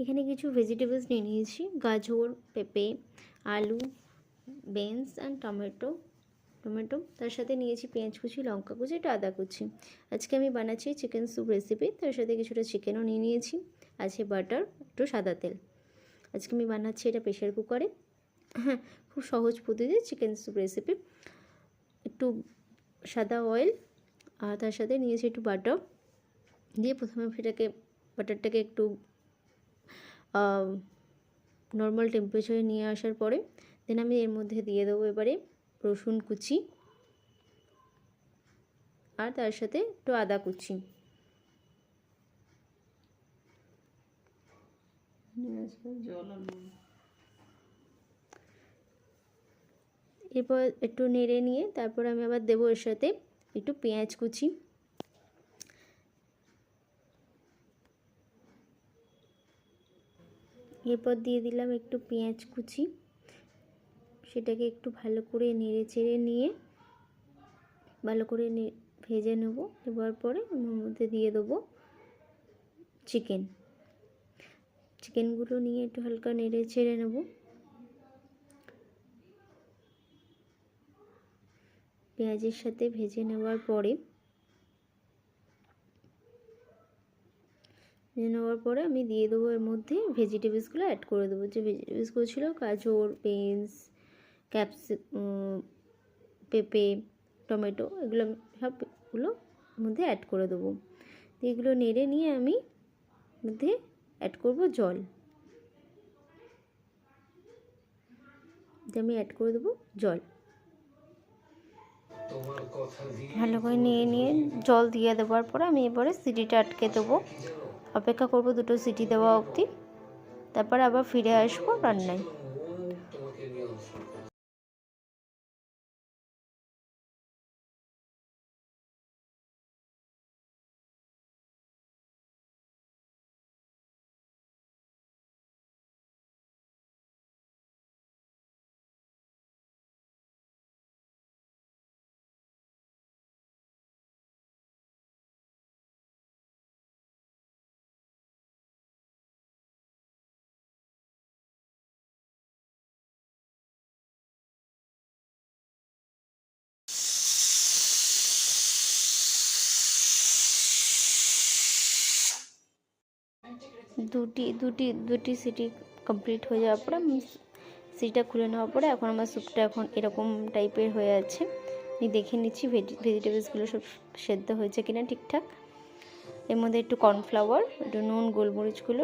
এখানে কিছু ভেজিটেবলস নিয়ে নিয়েছি, গাজর, পেঁপে, আলু, বিনস অ্যান্ড টমেটো। তার সাথে নিয়েছি পেঁয়াজ কুচি, লঙ্কা কুচি, একটু আদা কুচি। আজকে আমি বানাচ্ছি চিকেন স্যুপ রেসিপি, তার সাথে কিছুটা চিকেনও নিয়ে নিয়েছি, আছে বাটার, একটু সাদা তেল। আজকে আমি বানাচ্ছি এটা প্রেশার কুকারে। হ্যাঁ, খুব সহজ পদ্ধতিতে চিকেন স্যুপ রেসিপি। একটু সাদা অয়েল আর তার সাথে নিয়েছি একটু বাটার দিয়ে প্রথমে বাটারটাকে একটু নর্মাল টেম্পারেচারে নিয়ে আসার পরে দেন আমি এর মধ্যে দিয়ে দেবো এবারে রসুন কুচি আর তার সাথে একটু আদা কুচি। এরপর একটু নেড়ে নিয়ে তারপর আমি আবার দেবো এর সাথে একটু পেঁয়াজ কুচি, এরপর দিয়ে দিলাম একটু পেঁয়াজ কুচি, সেটাকে একটু ভালো করে নেড়ে চেড়ে নিয়ে ভালো করে ভেজে নেব। এবার পরে ওর মধ্যে দিয়ে দেবো চিকেনগুলো নিয়ে একটু হালকা নেড়ে চেড়ে নেব। পেঁয়াজের সাথে ভেজে নেওয়ার পরে আমি দিয়ে দেবো এর মধ্যে ভেজিটেবলসগুলো অ্যাড করে দেবো। যে ভেজিটেবলসগুলো ছিল গাজর, বিনস, পেঁপে, টমেটো, এগুলো সবগুলো মধ্যে অ্যাড করে দেবো। এগুলো নেড়ে নিয়ে আমি মধ্যে অ্যাড করব জল। আমি অ্যাড করে দেবো জল। ভালো করে নিয়ে জল দিয়ে দেওয়ার পরে আমি এবারে সিটিটা আটকে দেবো, অপেক্ষা করব 2টো সিটি দেওয়া অবধি, তারপর আবার ফিরে আসবো রান্নায়। দুটি সিটি কমপ্লিট হয়ে যাওয়ার পরে আমি সিটিটা খুলে নেওয়ার পরে এখন আমার স্যুপটা এখন এরকম টাইপের হয়ে আছে। আমি দেখে নিচ্ছি ভেজিটেবলসগুলো সব সেদ্ধ হয়েছে কিনা ঠিকঠাক। এর মধ্যে একটু কর্নফ্লাওয়ার, একটু নুন, গোলমরিচগুলো